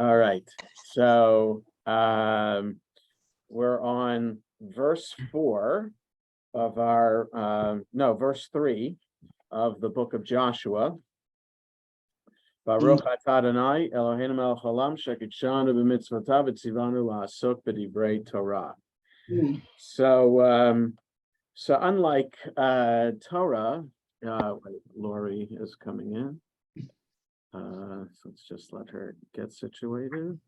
All right, so we're on verse 4 of our verse 3 of the book of Joshua. Baruch atah Adonai Eloheinu melech haolam shekidshanu b'mitzvotav v'tzivanu la'asok b'divrei Torah. So unlike Torah, Lori is coming in. So let's just let her get situated.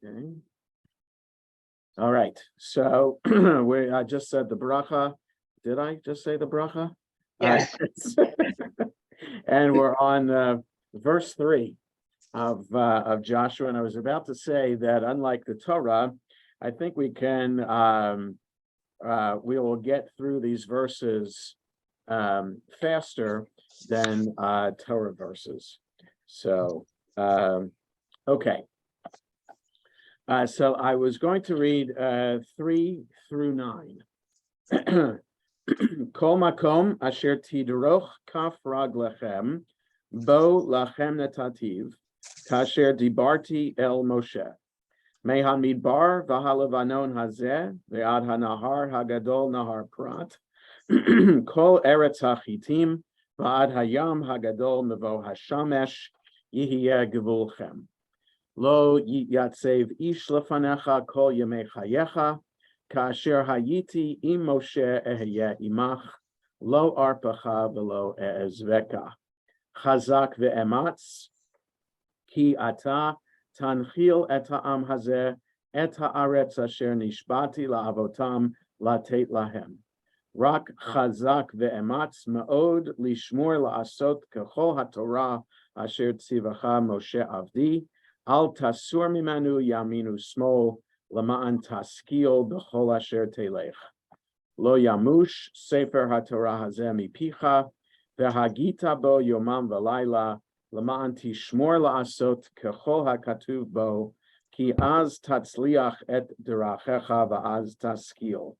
Okay. All right. So I just said the bracha. Did I just say the bracha? Yes. And we're on verse 3 of Joshua, and I was about to say that unlike the Torah, I think we can we will get through these verses faster than Torah verses. So okay. So I was going to read 3 through 9. Kol makom asher tidroch kaf raglechem bo lachem netativ kasher dibarti el Moshe mehan midbar v'halavanon hazeh ve'ad hanahar hagadol nahar prat kol eretz hachitim v'ad hayam hagadol mevo hashamesh yihiyeh gevulchem lo yatsev ish lefanecha kol yemei chayecha Kasher hayiti im Moshe ehye imach lo arpacha velo eezveka chazak ve'ematz ki ata tanchil et ha'am hazeh et haaretz asher nishbati la'avotam latet lahem rak chazak ve'ematz me'od lishmor la'asot kechol haTorah asher tzivacha Moshe avdi al tasur mimanu yaminu smol Lama'an taskil b'chol asher telech. Lo yamush sefer haTorah hazeh mipicha v'hagita bo yomam v'layla lama'an tishmor la'asot kechol hakatuv bo ki az tatzliach et derachecha v'az taskil.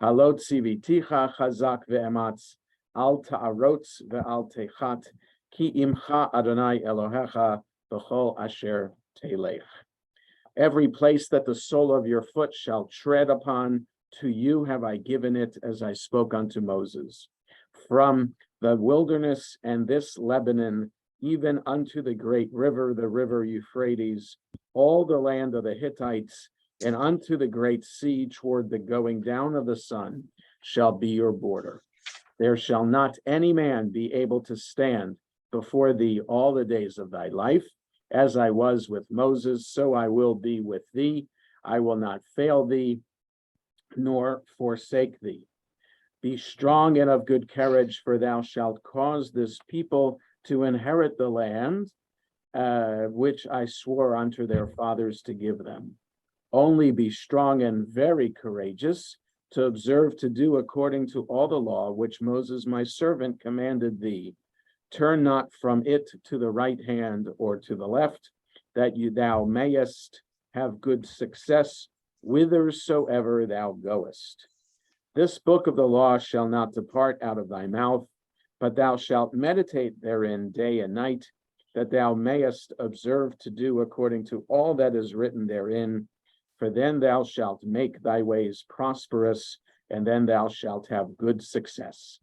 Halot tziviticha chazak ve'ematz al ta'arotz ve'al techat ki imcha Adonai Elohecha b'chol asher telech. Every place that the sole of your foot shall tread upon, to you have I given it, as I spoke unto Moses. From the wilderness and this Lebanon, even unto the great river, the river Euphrates, all the land of the Hittites, and unto the great sea toward the going down of the sun, shall be your border. There shall not any man be able to stand before thee all the days of thy life. As I was with Moses, so I will be with thee. I will not fail thee, nor forsake thee. Be strong and of good courage, for thou shalt cause this people to inherit the land, which I swore unto their fathers to give them. Only be strong and very courageous, to observe to do according to all the law which Moses my servant commanded thee. Turn not from it to the right hand or to the left, that thou mayest have good success whithersoever thou goest. This book of the law shall not depart out of thy mouth, but thou shalt meditate therein day and night, that thou mayest observe to do according to all that is written therein. For then thou shalt make thy ways prosperous, and then thou shalt have good success.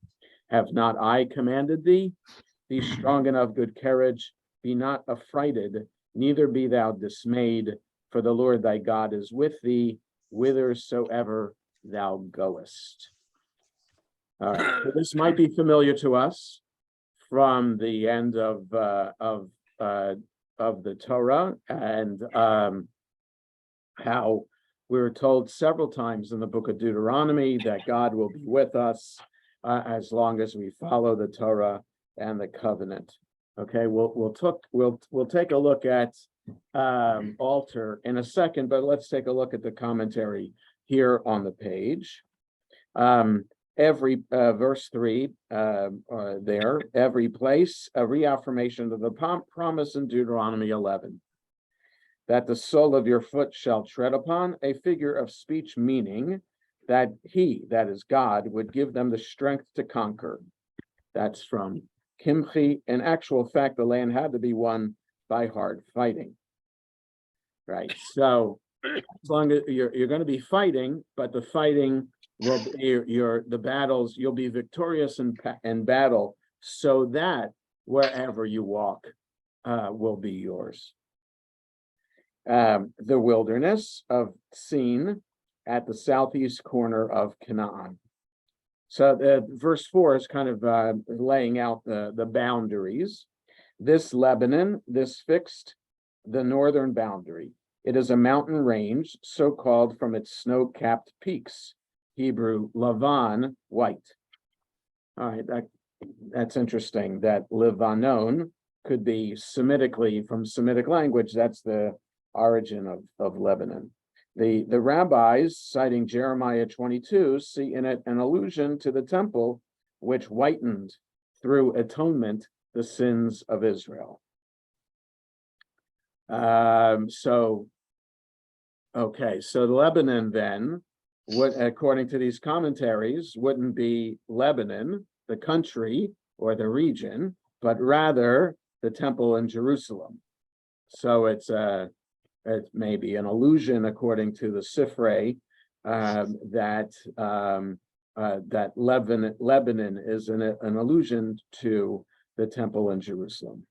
Have not I commanded thee? Be strong and of good courage, be not affrighted, neither be thou dismayed, for the Lord thy God is with thee, whithersoever thou goest. All right, so this might be familiar to us from the end of the Torah, and how we're told several times in the book of Deuteronomy that God will be with us as long as we follow the Torah and the covenant. Okay, we'll take a look at Alter in a second, but let's take a look at the commentary here on the page. Every verse 3 there, every place, a reaffirmation of the promise in Deuteronomy 11, that the sole of your foot shall tread upon, a figure of speech meaning that he, that is God, would give them the strength to conquer. That's from Kimchi, in actual fact, the land had to be won by hard fighting. Right. So as long as you're going to be fighting, but the fighting will be the battles, you'll be victorious in battle, so that wherever you walk will be yours. The wilderness of Sin at the southeast corner of Canaan. So verse 4 is kind of laying out the boundaries. This Lebanon, this fixed the northern boundary. It is a mountain range, so called from its snow-capped peaks. Hebrew, Lavan, white. All right, that's interesting that Lebanon could be Semitically, from Semitic language, that's the origin of Lebanon. The rabbis, citing Jeremiah 22, see in it an allusion to the temple, which whitened through atonement the sins of Israel. So the Lebanon then, according to these commentaries, wouldn't be Lebanon, the country or the region, but rather the temple in Jerusalem. So it's maybe an allusion, according to the Sifrei, that Lebanon is an allusion to the temple in Jerusalem.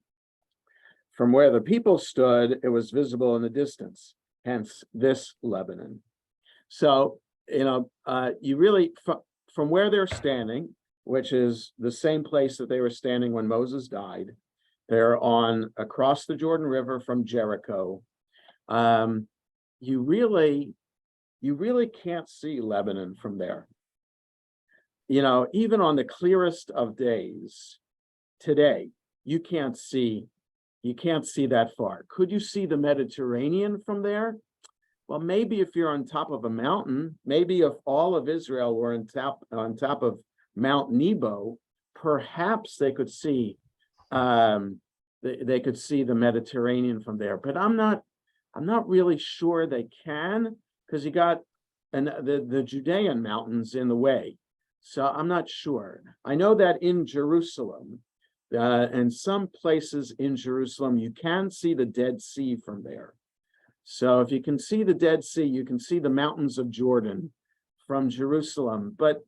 From where the people stood, it was visible in the distance, hence this Lebanon. So, you really, from where they're standing, which is the same place that they were standing when Moses died, they're across the Jordan River from Jericho. You really can't see Lebanon from there. Even on the clearest of days today, you can't see that far. Could you see the Mediterranean from there? Well, maybe if you're on top of a mountain, maybe if all of Israel were on top of Mount Nebo, perhaps they could see the Mediterranean from there. But I'm not really sure they can, because you got the Judean mountains in the way. So I'm not sure. I know that in Jerusalem, in some places in Jerusalem, you can see the Dead Sea from there. So if you can see the Dead Sea, you can see the mountains of Jordan from Jerusalem. But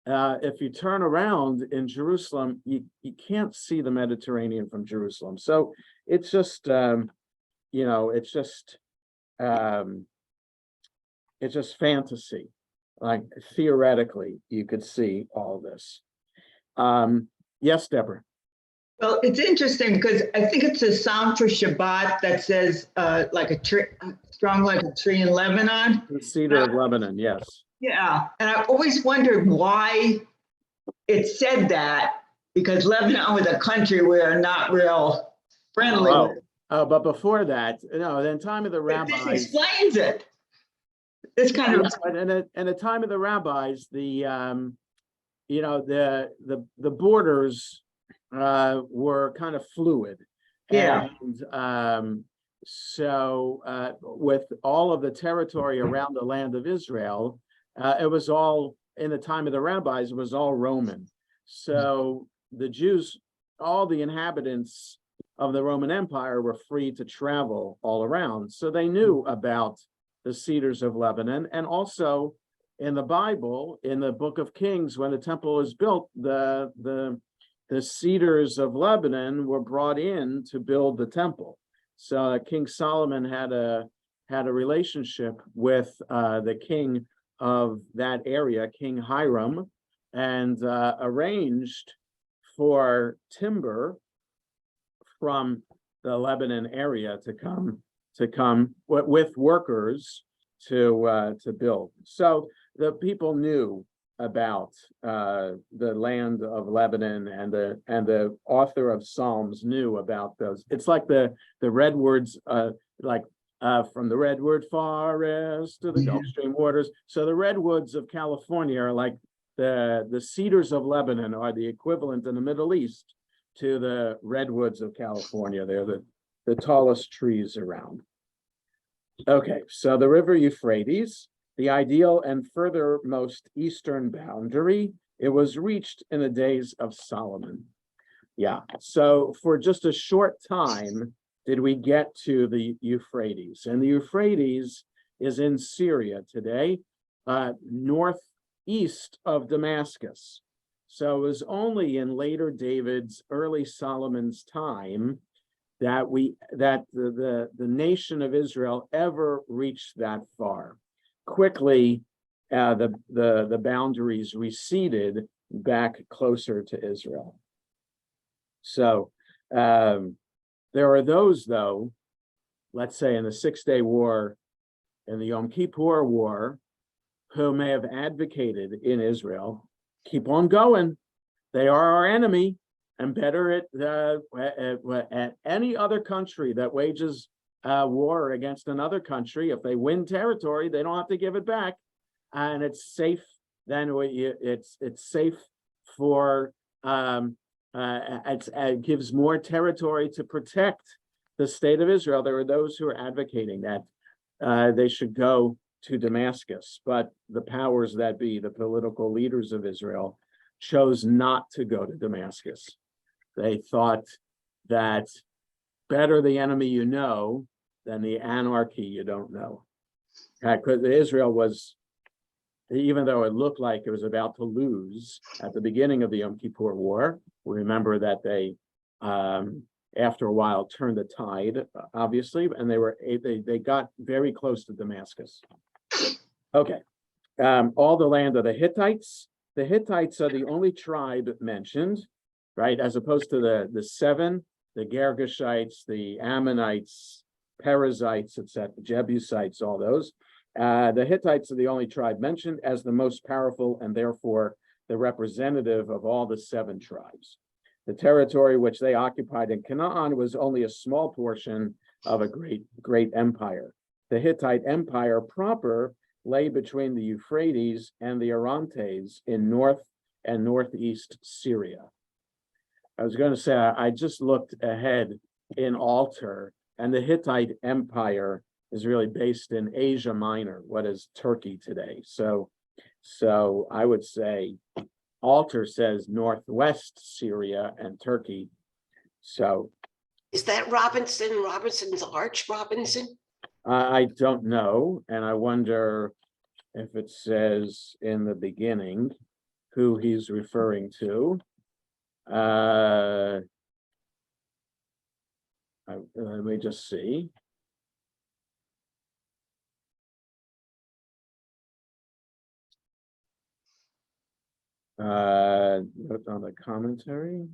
if you turn around in Jerusalem, you can't see the Mediterranean from Jerusalem. So it's just, it's just fantasy. Like theoretically, you could see all this. Yes, Deborah. Well, it's interesting because I think it's a Psalm for Shabbat that says like a tree, strong like a tree in Lebanon. The cedar of Lebanon, yes. Yeah, and I always wondered why it said that, because Lebanon was a country we're not real friendly with. But before that, in time of the rabbis. This explains it. This kind of. In the time of the rabbis, the borders were kind of fluid. Yeah. And so with all of the territory around the land of Israel, it was all, in the time of the rabbis, it was all Roman. So the Jews, all the inhabitants of the Roman Empire, were free to travel all around. So they knew about the cedars of Lebanon. And also in the Bible, in the book of Kings, when the temple was built, the cedars of Lebanon were brought in to build the temple. So King Solomon had a relationship with the king of that area, King Hiram, and arranged for timber from the Lebanon area to come with workers to build. So the people knew about the land of Lebanon, and the author of Psalms knew about those. It's like the redwoods, from the redwood forest to the Gulf Stream waters. So the redwoods of California are like the cedars of Lebanon, are the equivalent in the Middle East to the redwoods of California. They're the tallest trees around. Okay, so the river Euphrates, the ideal and furthermost eastern boundary, it was reached in the days of Solomon. Yeah, so for just a short time did we get to the Euphrates, and the Euphrates is in Syria today, northeast of Damascus. So it was only in later David's, early Solomon's time that the nation of Israel ever reached that far. Quickly, the boundaries receded back closer to Israel. So there are those, though, let's say in the 6-Day War and the Yom Kippur War, who may have advocated in Israel, keep on going. They are our enemy, and better at any other country that wages war against another country. If they win territory, they don't have to give it back, and it's safe. Then it's safe for it gives more territory to protect the state of Israel. There are those who are advocating that they should go to Damascus, but the powers that be, the political leaders of Israel, chose not to go to Damascus. They thought that better the enemy you know than the anarchy you don't know. Because Israel was, even though it looked like it was about to lose at the beginning of the Yom Kippur War, we remember that they, after a while, turned the tide, obviously, and they got very close to Damascus. Okay, all the land of the Hittites. The Hittites are the only tribe mentioned, right? As opposed to the seven, the Girgashites, the Ammonites, Perizzites, etc., Jebusites, all those. The Hittites are the only tribe mentioned as the most powerful and therefore the representative of all the 7 tribes. The territory which they occupied in Canaan was only a small portion of a great empire. The Hittite Empire proper lay between the Euphrates and the Orontes in north and northeast Syria. I was going to say, I just looked ahead in Alter, and the Hittite Empire is really based in Asia Minor, what is Turkey today. So I would say Alter says northwest Syria and Turkey. So is that Robinson's Arch Robinson? I don't know, and I wonder if it says in the beginning who he's referring to. Let me just see. Note on the commentary.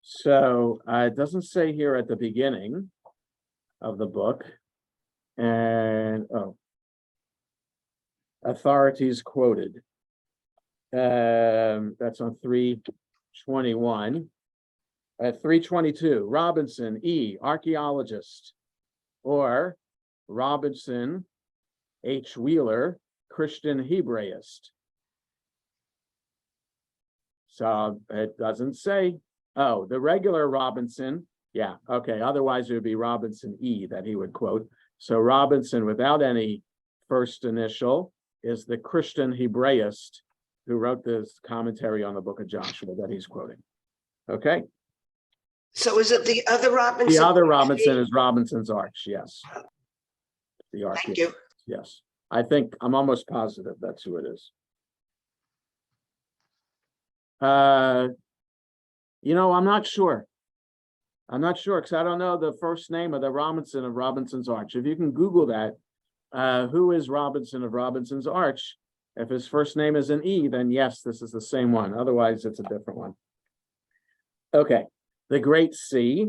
So it doesn't say here at the beginning of the book, and authorities quoted. That's on 321. At 322, Robinson E, archaeologist, or Robinson H. Wheeler, Christian Hebraist. So it doesn't say. Oh, the regular Robinson. Yeah, okay. Otherwise, it would be Robinson E that he would quote. So Robinson, without any first initial, is the Christian Hebraist who wrote this commentary on the book of Joshua that he's quoting. Okay. So is it the other Robinson? The other Robinson is Robinson's Arch, yes. The Arch. Thank you. Yes. I'm almost positive that's who it is. I'm not sure. I'm not sure because I don't know the first name of the Robinson of Robinson's Arch. If you can Google that, who is Robinson of Robinson's Arch? If his first name is an E, then yes, this is the same one. Otherwise, it's a different one. Okay. The Great Sea,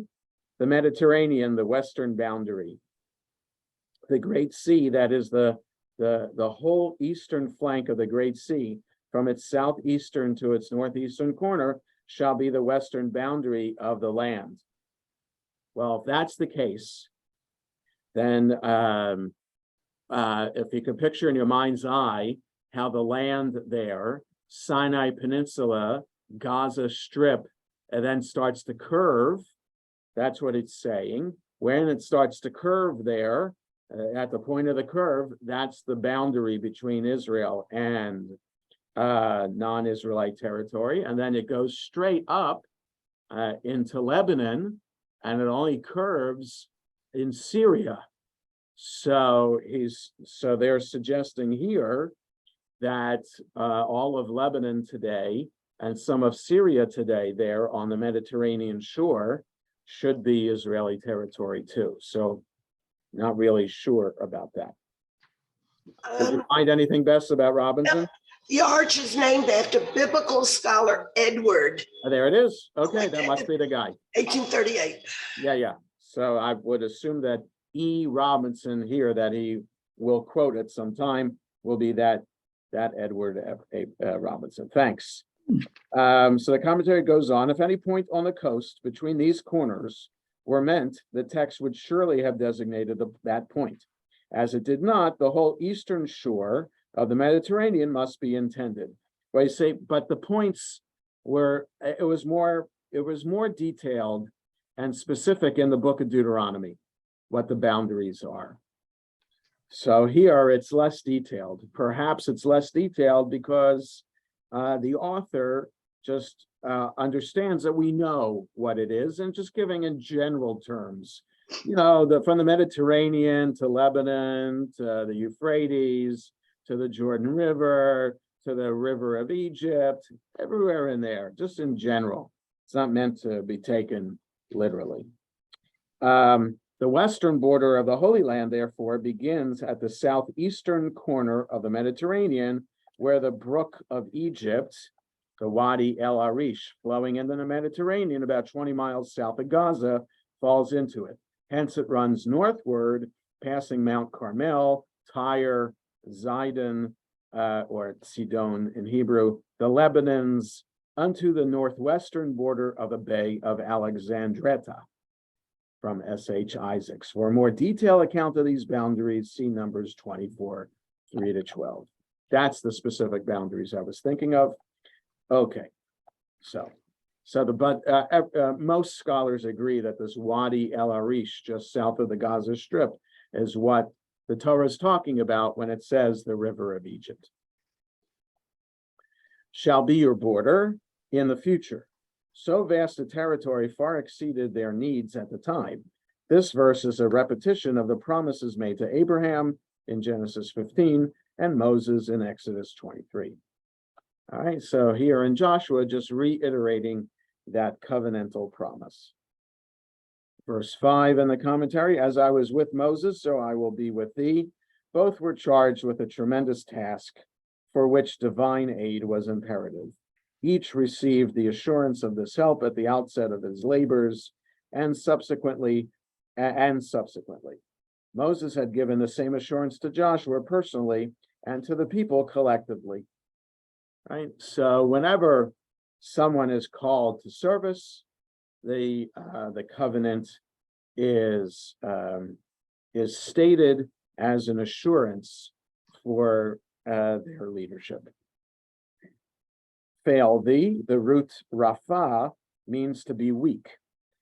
the Mediterranean, the western boundary. The Great Sea, that is the whole eastern flank of the Great Sea, from its southeastern to its northeastern corner, shall be the western boundary of the land. Well, if that's the case, then if you can picture in your mind's eye how the land there, Sinai Peninsula, Gaza Strip, and then starts to curve, that's what it's saying. When it starts to curve there, at the point of the curve, that's the boundary between Israel and non-Israelite territory, and then it goes straight up into Lebanon, and it only curves in Syria. So they're suggesting here that all of Lebanon today and some of Syria today there on the Mediterranean shore should be Israeli territory too. So not really sure about that. Did you find anything best about Robinson? The arch is named after biblical scholar Edward, There it is. Okay, that must be the guy. 1838. Yeah. So I would assume that E. Robinson here that he will quote at some time will be that Edward Robinson. Thanks. So the commentary goes on. If any point on the coast between these corners were meant, the text would surely have designated that point. As it did not, the whole eastern shore of the Mediterranean must be intended. But I say, but the points were, it was more detailed and specific in the book of Deuteronomy, what the boundaries are. So here it's less detailed. Perhaps it's less detailed because the author just understands that we know what it is, and just giving in general terms, from the Mediterranean to Lebanon, to the Euphrates, to the Jordan River, to the River of Egypt, everywhere in there, just in general. It's not meant to be taken literally. The western border of the Holy Land, therefore, begins at the southeastern corner of the Mediterranean, where the brook of Egypt, the Wadi El Arish, flowing into the Mediterranean about 20 miles south of Gaza, falls into it. Hence, it runs northward, passing Mount Carmel, Tyre, Zidon, or Sidon in Hebrew, the Lebanons, unto the northwestern border of the Bay of Alexandretta, from S.H. Isaacs. For a more detailed account of these boundaries, see Numbers 24, 3-12. That's the specific boundaries I was thinking of. Okay, most scholars agree that this Wadi El Arish, just south of the Gaza Strip, is what the Torah is talking about when it says the river of Egypt shall be your border in the future. So vast a territory far exceeded their needs at the time. This verse is a repetition of the promises made to Abraham in Genesis 15 and Moses in Exodus 23. All right, so here in Joshua, just reiterating that covenantal promise. Verse 5 in the commentary, as I was with Moses, so I will be with thee. Both were charged with a tremendous task for which divine aid was imperative. Each received the assurance of this help at the outset of his labors, and subsequently. Moses had given the same assurance to Joshua personally and to the people collectively. Right? So whenever someone is called to service, the covenant is stated as an assurance for their leadership. Fail thee, the root rapha means to be weak,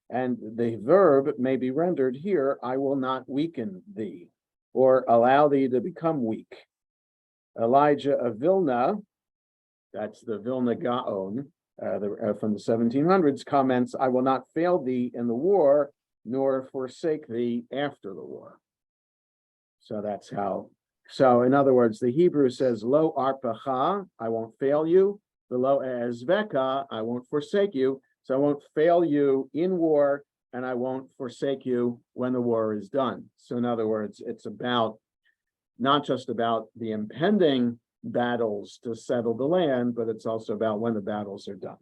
and the verb may be rendered here, I will not weaken thee, or allow thee to become weak. Elijah of Vilna, that's the Vilna Gaon, from the 1700s, comments, I will not fail thee in the war, nor forsake thee after the war. So that's how, so in other words, the Hebrew says, lo arpacha, I won't fail you, the lo ezveka, I won't forsake you, so I won't fail you in war, and I won't forsake you when the war is done. So in other words, it's about, not just about the impending battles to settle the land, but it's also about when the battles are done.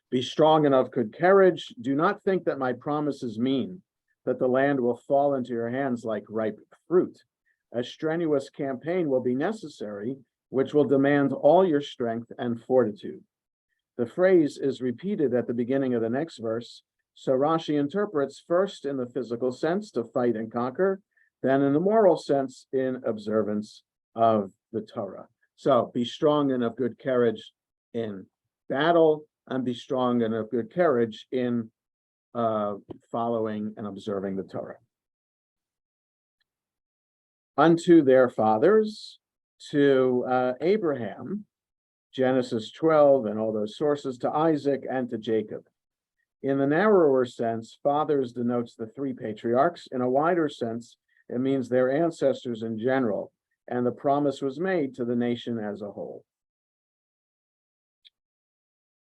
Be strong and of good courage. Do not think that my promises mean that the land will fall into your hands like ripe fruit. A strenuous campaign will be necessary, which will demand all your strength and fortitude. The phrase is repeated at the beginning of the next verse, so Rashi interprets first in the physical sense, to fight and conquer, then in the moral sense, in observance of the Torah. So be strong and of good courage in battle, and be strong and of good courage in following and observing the Torah. Unto their fathers, to Abraham, Genesis 12 and all those sources, to Isaac and to Jacob. In the narrower sense, fathers denotes the three patriarchs. In a wider sense, it means their ancestors in general, and the promise was made to the nation as a whole.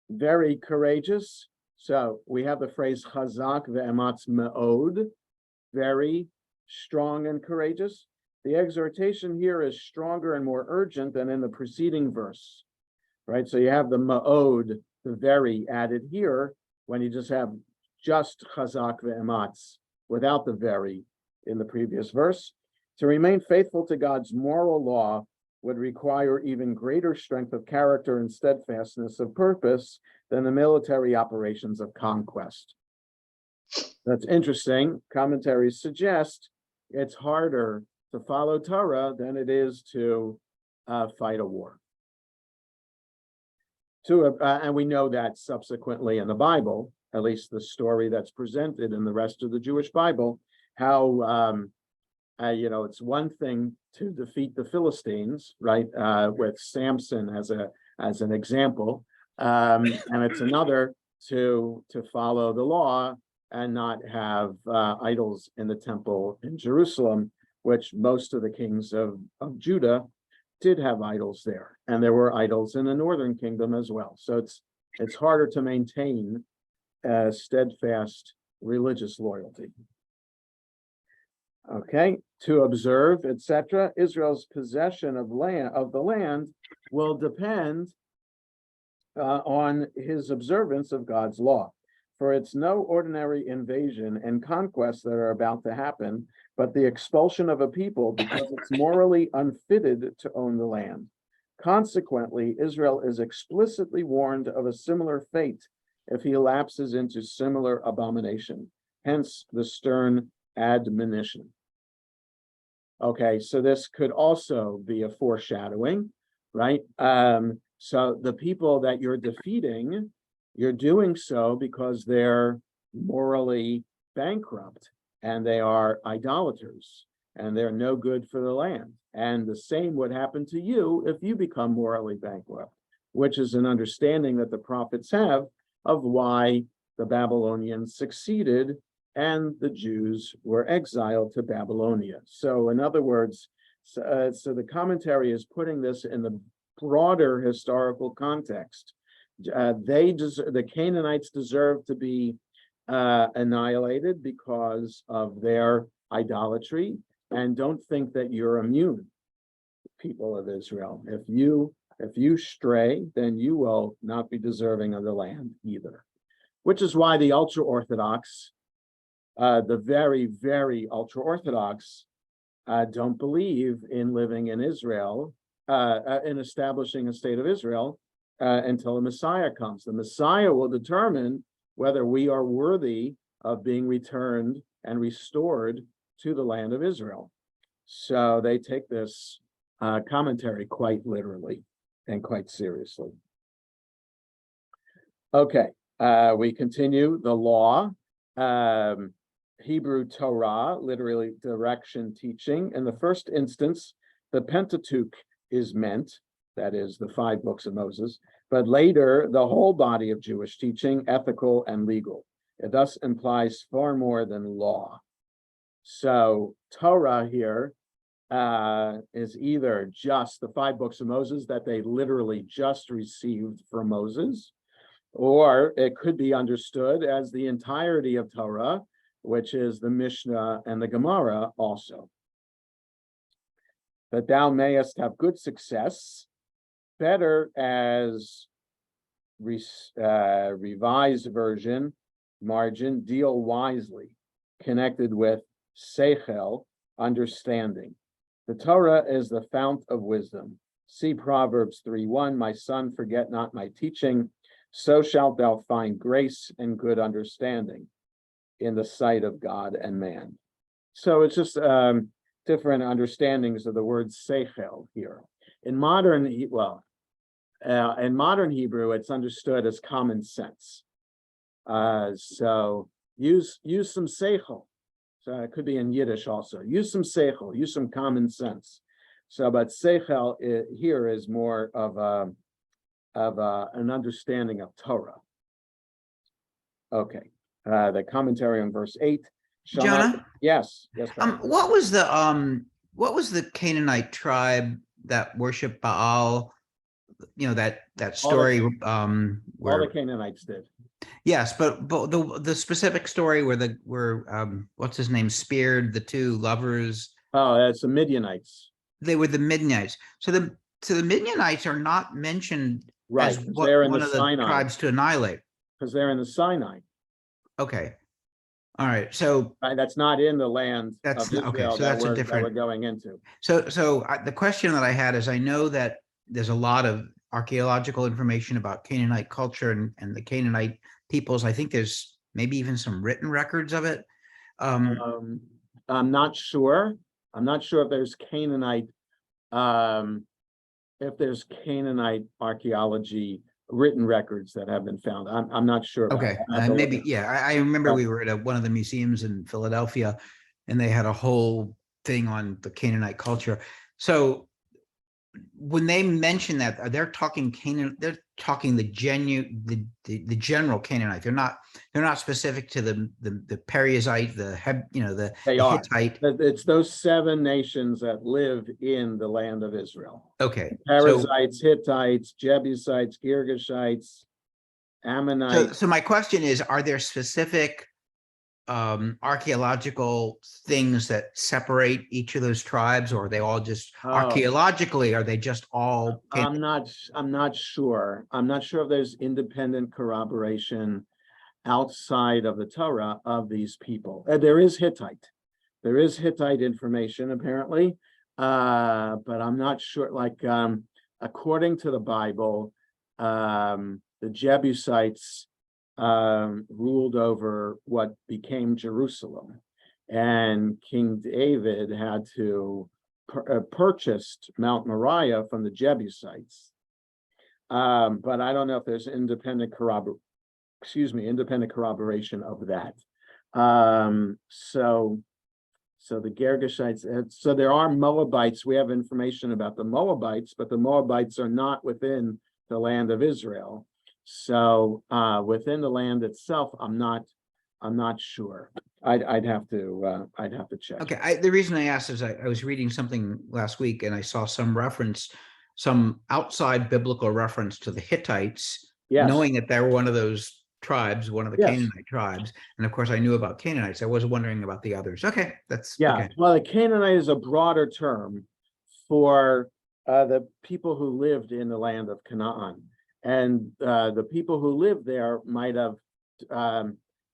Very courageous. So we have the phrase chazak ve'ematz me'od, very strong and courageous. The exhortation here is stronger and more urgent than in the preceding verse, right? So you have the ma'od, the very, added here, when you just have just chazak ve'ematz without the very in the previous verse. To remain faithful to God's moral law would require even greater strength of character and steadfastness of purpose than the military operations of conquest. That's interesting. Commentaries suggest it's harder to follow Torah than it is to fight a war. And we know that subsequently in the Bible, at least the story that's presented in the rest of the Jewish Bible, how it's one thing to defeat the Philistines, right? With Samson as an example, and it's another to follow the law and not have idols in the temple in Jerusalem, which most of the kings of Judah did have idols there, and there were idols in the northern kingdom as well. So it's harder to maintain steadfast religious loyalty. Okay, to observe, etc. Israel's possession of the land will depend on his observance of God's law. For it's no ordinary invasion and conquest that are about to happen, but the expulsion of a people because it's morally unfitted to own the land. Consequently, Israel is explicitly warned of a similar fate if he lapses into similar abomination, hence the stern admonition. Okay, so this could also be a foreshadowing, right? So the people that you're defeating, you're doing so because they're morally bankrupt and they are idolaters and they're no good for the land. And the same would happen to you if you become morally bankrupt, which is an understanding that the prophets have of why the Babylonians succeeded and the Jews were exiled to Babylonia. So in other words, so the commentary is putting this in the broader historical context. The Canaanites deserve to be annihilated because of their idolatry, and don't think that you're immune, people of Israel. If you stray, then you will not be deserving of the land either. Which is why the ultra-Orthodox, the very, very ultra-Orthodox, don't believe in living in Israel, in establishing a state of Israel until the Messiah comes. The Messiah will determine whether we are worthy of being returned and restored to the land of Israel. So they take this commentary quite literally and quite seriously. Okay, we continue the law. Hebrew Torah, literally direction, teaching. In the first instance, the Pentateuch is meant, that is the 5 books of Moses, but later the whole body of Jewish teaching, ethical and legal. It thus implies far more than law. So Torah here is either just the 5 books of Moses that they literally just received from Moses, or it could be understood as the entirety of Torah, which is the Mishnah and the Gemara also. That thou mayest have good success, better as revised version, margin, deal wisely, connected with seichel, understanding. The Torah is the fount of wisdom. See Proverbs 3:1, my son, forget not my teaching, so shalt thou find grace and good understanding in the sight of God and man. So it's just different understandings of the word seichel here. In modern Hebrew, it's understood as common sense. So use some seichel. So it could be in Yiddish also. Use some seichel, use some common sense. So, but seichel here is more of an understanding of Torah. Okay, the commentary on verse 8. shall not- Jonah? Yes, yes. Barry. What was the Canaanite tribe that worshiped Baal? You know, that story, All where, the Canaanites did. yes, but the specific story where what's his name, speared the two lovers. Oh, that's the Midianites. They were the Midianites. So the Midianites are not mentioned Right, as 'cause what they're in one the of the Sinai. tribes to annihilate. Because they're in the Sinai. Okay. All right. So Right, that's not in the land That's of not- okay, Israel so that that's a we're different- going into. the question that I had is, I know that there's a lot of archaeological information about Canaanite culture and the Canaanite peoples. I think there's maybe even some written records of it. I'm not sure. I'm not sure if there's Canaanite, archaeology written records that have been found. I'm not sure about Okay, that. I'll have to look maybe, it up. yeah, I remember Yeah. we were at one of the museums in Philadelphia and they had a whole thing on the Canaanite culture. So when they mention that, they're talking they're talking the general Canaanite. They're not specific to the Perizzite, the They are. Hittite. It's those 7 nations that live in the land of Israel. Okay, so Perizzites, Hittites, Jebusites, Girgashites, Ammonites. so my question is, are there specific archaeological things that separate each of those tribes, or are they all just archaeologically, are they just all I'm not sure. I'm not sure if there's independent corroboration outside of the Torah of these people. There is Hittite. There is Hittite information apparently, but I'm not sure. Like, according to the Bible, the Jebusites ruled over what became Jerusalem, and King David had to purchased Mount Moriah from the Jebusites. But I don't know if there's independent corroboration of that. So the Girgashites, so there are Moabites. We have information about the Moabites, but the Moabites are not within the land of Israel. So within the land itself, I'm not sure. I'd have to check. Okay, the reason I asked is I was reading something last week and I saw some outside biblical reference to the Hittites, Yes. knowing that they were one of those tribes, one of the Yes. Canaanite tribes. And of course, I knew about Canaanites. I was wondering about the others. Okay, that's Yeah, okay. well, the Canaanite is a broader term for the people who lived in the land of Canaan. And the people who lived there might have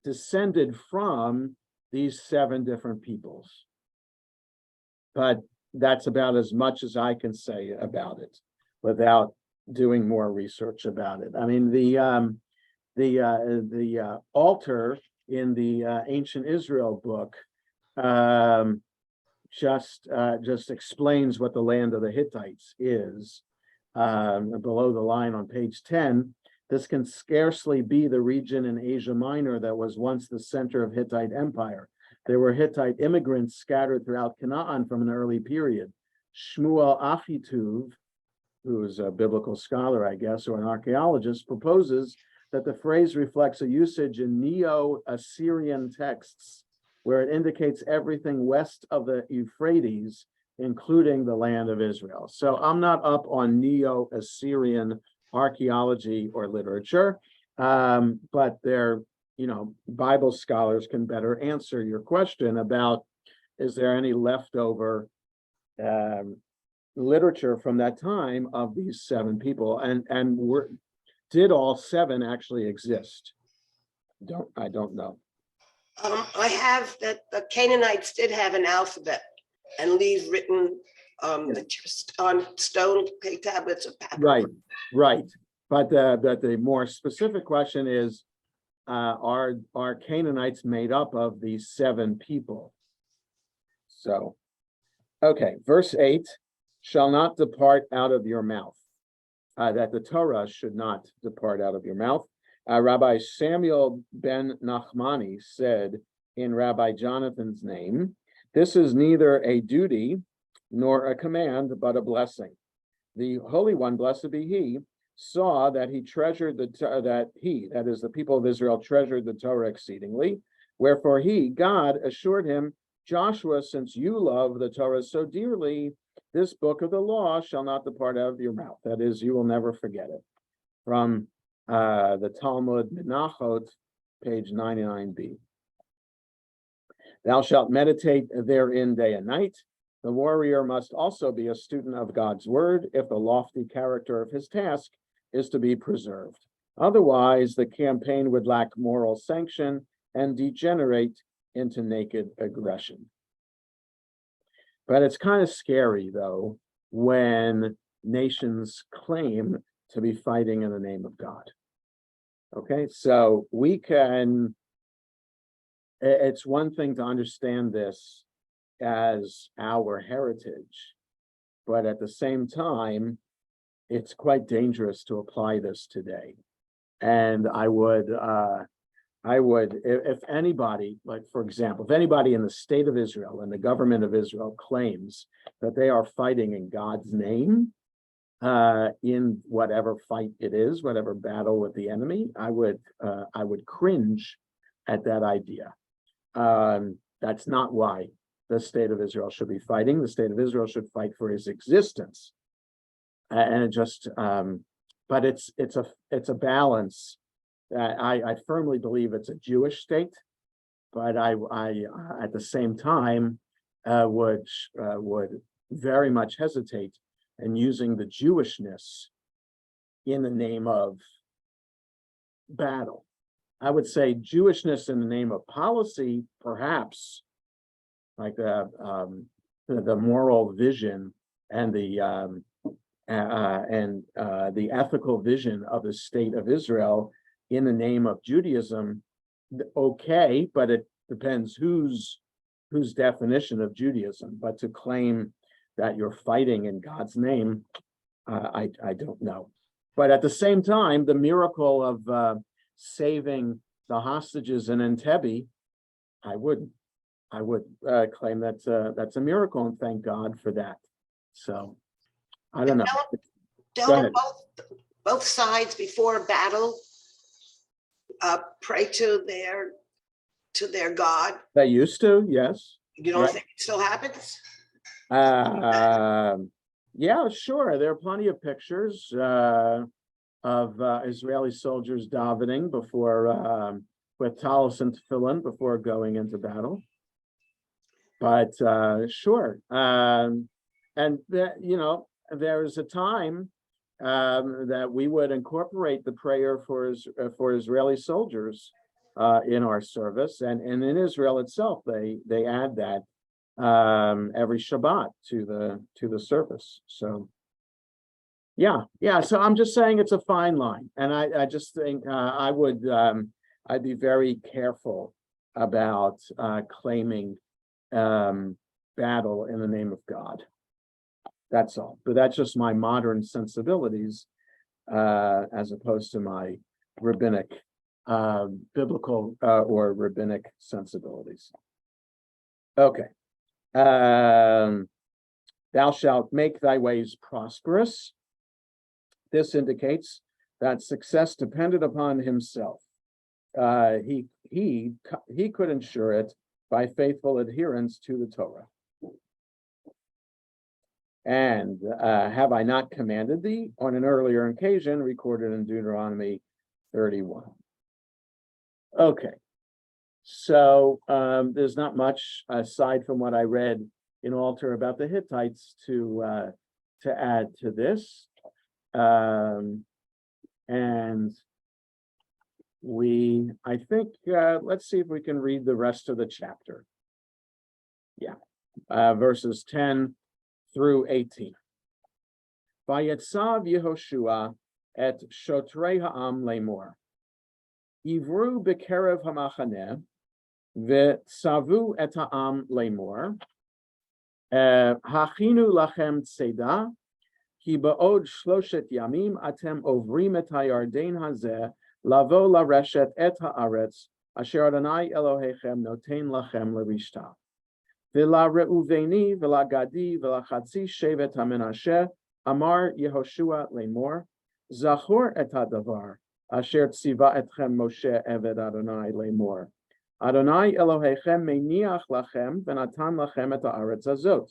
descended from these 7 different peoples. But that's about as much as I can say about it without doing more research about it. I mean, the altar in the Ancient Israel book just explains what the land of the Hittites is. Below the line on page 10, this can scarcely be the region in Asia Minor that was once the center of Hittite empire. There were Hittite immigrants scattered throughout Canaan from an early period. Shmuel Achituv, who is a biblical scholar, I guess, or an archaeologist, proposes that the phrase reflects a usage in Neo-Assyrian texts where it indicates everything west of the Euphrates, including the land of Israel. So I'm not up on Neo-Assyrian archaeology or literature, but they're, Bible scholars can better answer your question about, is there any leftover literature from that time of these 7 people, and did all 7 actually exist? I don't know. I have that the Canaanites did have an alphabet and leave written just on stone tablets of papyrus. Right. But the more specific question is, are Canaanites made up of these 7 people? So, okay, verse 8, shall not depart out of your mouth, that the Torah should not depart out of your mouth. Rabbi Samuel ben Nachmani said in Rabbi Jonathan's name, this is neither a duty nor a command, but a blessing. The Holy One, blessed be he, saw that he treasured that is the people of Israel treasured the Torah exceedingly. Wherefore he, God, assured him, Joshua, since you love the Torah so dearly, this book of the law shall not depart out of your mouth. That is, you will never forget it. From the Talmud Menachot, page 99b. Thou shalt meditate therein day and night. The warrior must also be a student of God's word if the lofty character of his task is to be preserved. Otherwise, the campaign would lack moral sanction and degenerate into naked aggression. But it's kind of scary, though, when nations claim to be fighting in the name of God. Okay, so it's one thing to understand this as our heritage, but at the same time, it's quite dangerous to apply this today. And I would, if anybody, like for example, if anybody in the state of Israel and the government of Israel claims that they are fighting in God's name, in whatever fight it is, whatever battle with the enemy, I would cringe at that idea. That's not why the state of Israel should be fighting. The state of Israel should fight for his existence. And it just, but it's a balance. I firmly believe it's a Jewish state, but I at the same time would very much hesitate in using the Jewishness in the name of battle. I would say Jewishness in the name of policy, perhaps, like the moral vision and the ethical vision of the state of Israel in the name of Judaism. Okay, but it depends whose definition of Judaism. But to claim that you're fighting in God's name, I don't know. But at the same time, the miracle of saving the hostages in Entebbe, I would claim that's a miracle, and thank God for that. So I don't know. Don't both sides before a battle pray to their God? They used to, yes. You don't Right. think it still happens? Yeah, sure. There are plenty of pictures of Israeli soldiers davening before with talis and tefillin before going into battle. But sure, and there is a time that we would incorporate the prayer for Israeli soldiers in our service, and in Israel itself, they add that every Shabbat to the service. So yeah. So I'm just saying it's a fine line, and I just think I'd be very careful about claiming battle in the name of God. That's all. But that's just my modern sensibilities as opposed to my rabbinic, biblical or rabbinic sensibilities. Okay. Thou shalt make thy ways prosperous. This indicates that success depended upon himself. He could ensure it by faithful adherence to the Torah. And have I not commanded thee on an earlier occasion recorded in Deuteronomy 31? Okay, so there's not much aside from what I read in Alter about the Hittites to add to this. And I think, let's see if we can read the rest of the chapter. Yeah, verses 10 through 18. Vayetzav Yehoshua et shotrei ha'am lemor. Ivru bekerev hamachaneh ve'tzavu et ha'am lemor. Hachinu lachem tzeda ki ba'od shloshet yamim atem ovrim et hayarden hazeh lavo lareshet et haaretz asher Adonai Elohechem noten lachem lerishta. V'la Reuveni, v'la Gadi, v'la Chatzi Shevet HaMenashe, Amar Yehoshua Lemor, Zachor et hadavar, Asher tziva etchem Moshe Eved Adonai Lemor. Adonai Elohechem meniach lachem v'natan lachem et haaretz azot.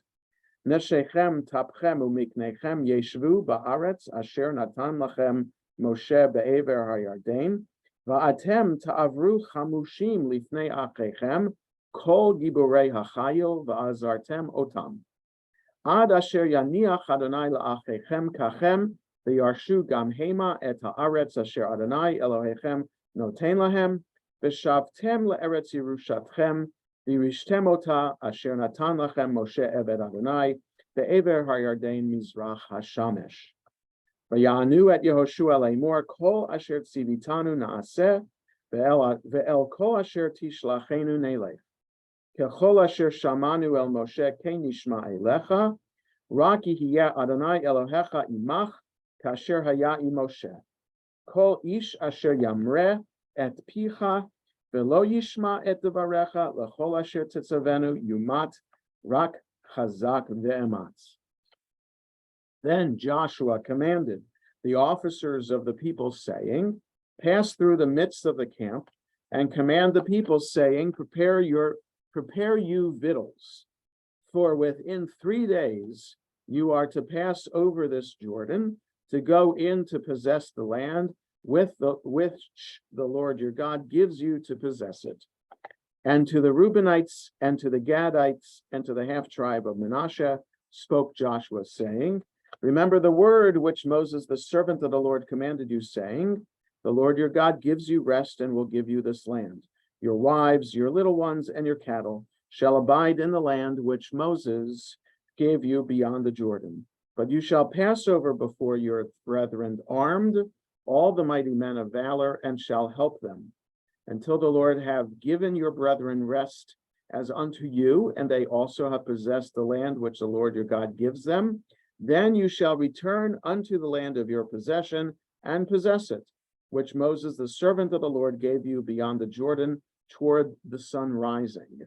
Neshechem tapchem umiknechem yeshvu ba'aretz asher natan lachem Moshe be'ever hayarden. Va'atem ta'avru chamushim lifnei achechem kol giborei hachayil va'azartem otam. Ad asher yaniach Adonai la'achechem kachem v'yarshu gam hema et haaretz asher Adonai Elohechem noten lahem. V'shavtem le'eretz Yerushatchem, v'yirishtem ota asher natan lachem Moshe Eved Adonai, be'ever hayarden mizrach hashamesh. V'yanu et Yehoshua Lemor kol asher tzivitanu naaseh, ve'el kol asher tishlachenu nelech. Kechol asher shamanu el Moshe ken nishma elecha, rak yihiyeh Adonai Elohecha imach, kasher haya im Moshe. Kol ish asher yamreh et picha, v'lo yishma et devarecha, l'chol asher tetzavenu yumat, rak chazak ve'ematz. Then Joshua commanded the officers of the people, saying, pass through the midst of the camp, and command the people, saying, prepare you victuals, for within 3 days you are to pass over this Jordan, to go in to possess the land, which the Lord your God gives you to possess it. And to the Reubenites, and to the Gadites, and to the half tribe of Manasseh, spoke Joshua, saying, remember the word which Moses, the servant of the Lord, commanded you, saying, the Lord your God gives you rest and will give you this land. Your wives, your little ones, and your cattle shall abide in the land which Moses gave you beyond the Jordan. But you shall pass over before your brethren armed, all the mighty men of valor, and shall help them, until the Lord have given your brethren rest as unto you, and they also have possessed the land which the Lord your God gives them. Then you shall return unto the land of your possession and possess it, which Moses, the servant of the Lord, gave you beyond the Jordan toward the sun rising.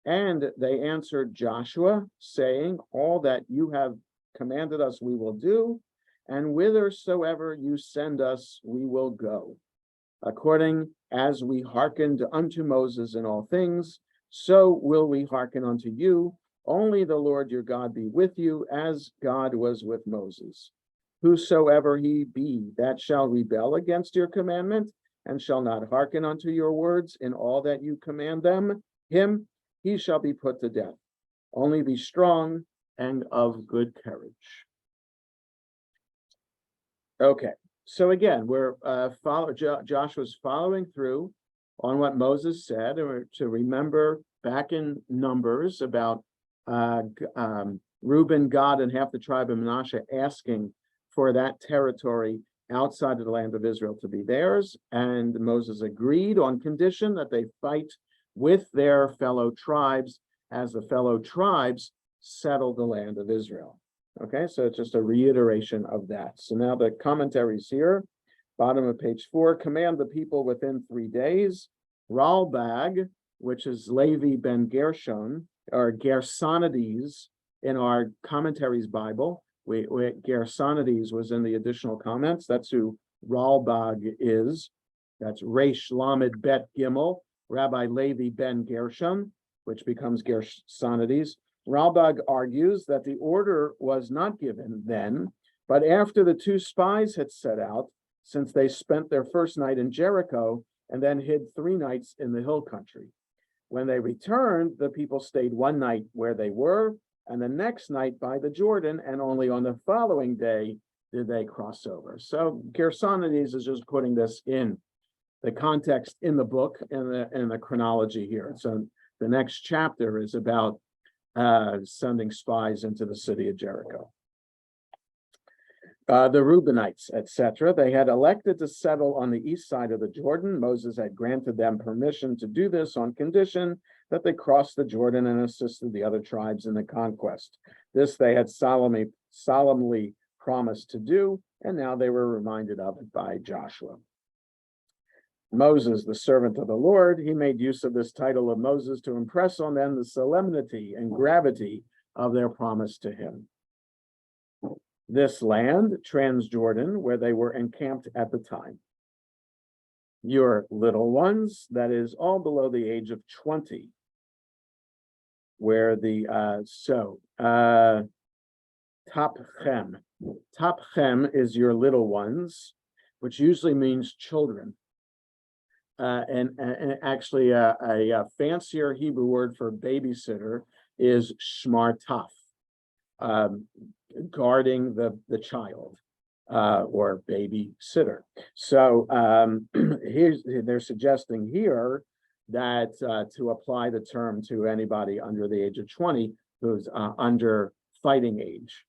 And they answered Joshua, saying, all that you have commanded us we will do, and whithersoever you send us, we will go. According as we hearkened unto Moses in all things, so will we hearken unto you. Only the Lord your God be with you, as God was with Moses. Whosoever he be that shall rebel against your commandment, and shall not hearken unto your words in all that you command him, he shall be put to death. Only be strong and of good courage. Okay, so again, we're Joshua's following through on what Moses said, or to remember back in Numbers about Reuben, Gad, and half the tribe of Manasseh asking for that territory outside of the land of Israel to be theirs, and Moses agreed on condition that they fight with their fellow tribes as the fellow tribes settle the land of Israel. Okay, so it's just a reiteration of that. So now the commentaries here, bottom of page 4, command the people within 3 days. Ralbag, which is Levi ben Gershon, or Gersonides in our commentaries Bible. Gersonides was in the additional comments. That's who Ralbag is. That's Resh Lamed Bet Gimel, Rabbi Levi ben Gershon, which becomes Gersonides. Ralbag argues that the order was not given then, but after the 2 spies had set out, since they spent their first night in Jericho and then hid 3 nights in the hill country. When they returned, the people stayed 1 night where they were, and the next night by the Jordan, and only on the following day did they cross over. So Gersonides is just putting this in the context in the book and the chronology here. So the next chapter is about sending spies into the city of Jericho. The Reubenites, etc., they had elected to settle on the east side of the Jordan. Moses had granted them permission to do this on condition that they crossed the Jordan and assisted the other tribes in the conquest. This they had solemnly promised to do, and now they were reminded of it by Joshua. Moses, the servant of the Lord, he made use of this title of Moses to impress on them the solemnity and gravity of their promise to him. This land, Transjordan, where they were encamped at the time. Your little ones, that is all below the age of 20, where the, Tapchem. Tapchem is your little ones, which usually means children. And actually a fancier Hebrew word for babysitter is shmartaf, guarding the child or babysitter. So they're suggesting here that to apply the term to anybody under the age of 20 who's under fighting age.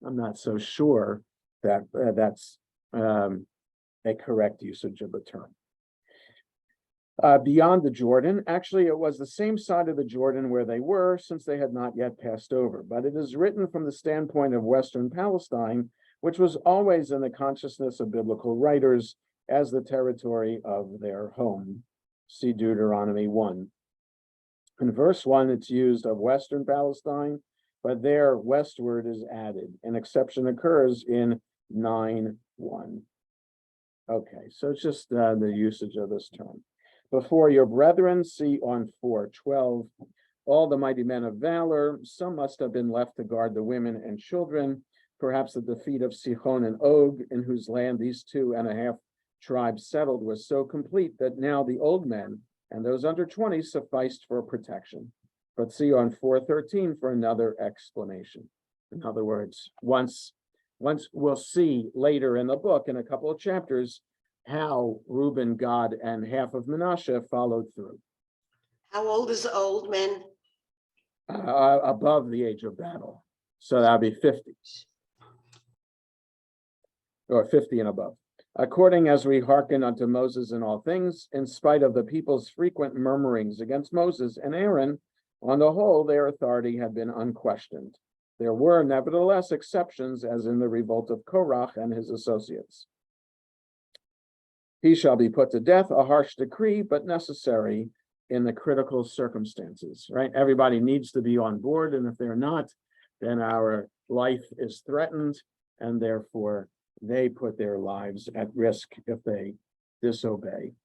I'm not so sure that that's a correct usage of the term. Beyond the Jordan, actually, it was the same side of the Jordan where they were, since they had not yet passed over. But it is written from the standpoint of Western Palestine, which was always in the consciousness of biblical writers as the territory of their home. See Deuteronomy 1. In verse 1, it's used of Western Palestine, but there westward is added. An exception occurs in 9:1. Okay, so it's just the usage of this term. Before your brethren, see on 4:12, all the mighty men of valor, some must have been left to guard the women and children, perhaps the defeat of Sihon and Og, in whose land these 2.5 tribes settled, was so complete that now the old men and those under 20 sufficed for protection. But see on 4:13 for another explanation. In other words, once we'll see later in the book, in a couple of chapters, how Reuben, Gad, and half of Manasseh followed through. How old is the old man? Above the age of battle. So that'd be 50. Or 50 and above. According as we hearken unto Moses in all things, in spite of the people's frequent murmurings against Moses and Aaron, on the whole, their authority had been unquestioned. There were nevertheless exceptions, as in the revolt of Korach and his associates. He shall be put to death, a harsh decree, but necessary in the critical circumstances, right? Everybody needs to be on board, and if they're not, then our life is threatened, and therefore they put their lives at risk if they disobey.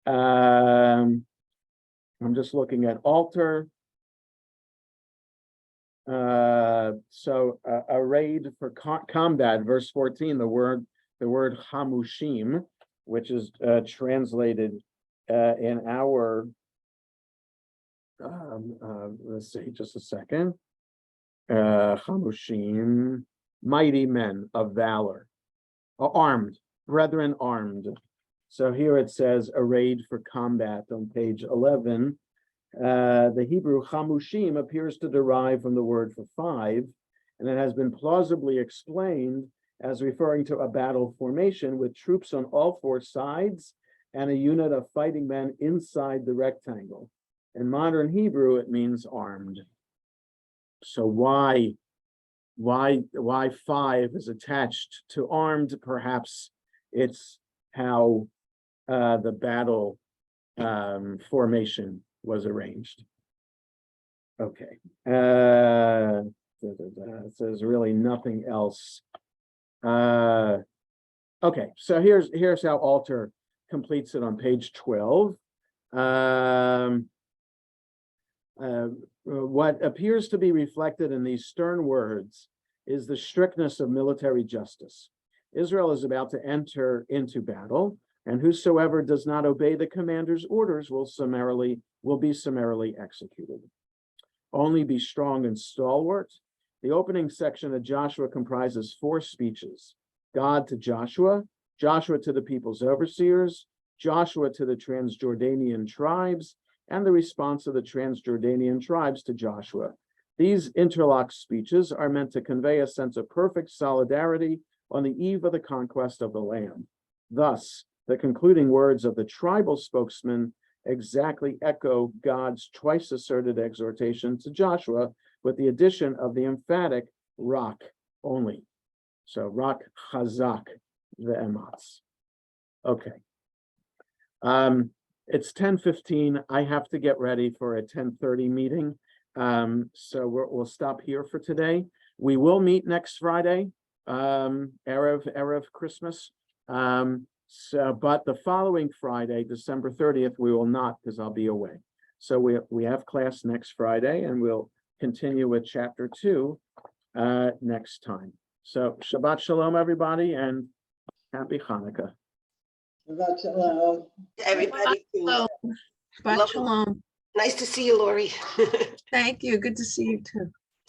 I'm just looking at altar. Arrayed for combat, verse 14, the word hamushim, which is translated in our, let's see, just a second. Hamushim, mighty men of valor, armed, brethren armed. So here it says arrayed for combat on page 11. The Hebrew chamushim appears to derive from the word for 5, and it has been plausibly explained as referring to a battle formation with troops on all 4 sides and a unit of fighting men inside the rectangle. In modern Hebrew, it means armed. So why 5 is attached to armed? Perhaps it's how the battle formation was arranged. Okay. There's really nothing else. Okay, so here's how altar completes it on page 12. What appears to be reflected in these stern words is the strictness of military justice. Israel is about to enter into battle, and whosoever does not obey the commander's orders will be summarily executed. Only be strong and stalwart. The opening section of Joshua comprises 4 speeches: God to Joshua, Joshua to the people's overseers, Joshua to the Transjordanian tribes, and the response of the Transjordanian tribes to Joshua. These interlocked speeches are meant to convey a sense of perfect solidarity on the eve of the conquest of the land. Thus, the concluding words of the tribal spokesman exactly echo God's twice asserted exhortation to Joshua, with the addition of the emphatic rock only. So rock chazak ve'ematz. Okay. It's 10:15. I have to get ready for a 10:30 meeting. So we'll stop here for today. We will meet next Friday, Erev Christmas. But the following Friday, December 30th, we will not, because I'll be away. So we have class next Friday, and we'll continue with chapter 2 next time. So Shabbat Shalom, everybody, and happy Hanukkah. Everybody, Hello. Shabbat Love- shalom. nice to see you, Lori. Thank you. Good to see you too.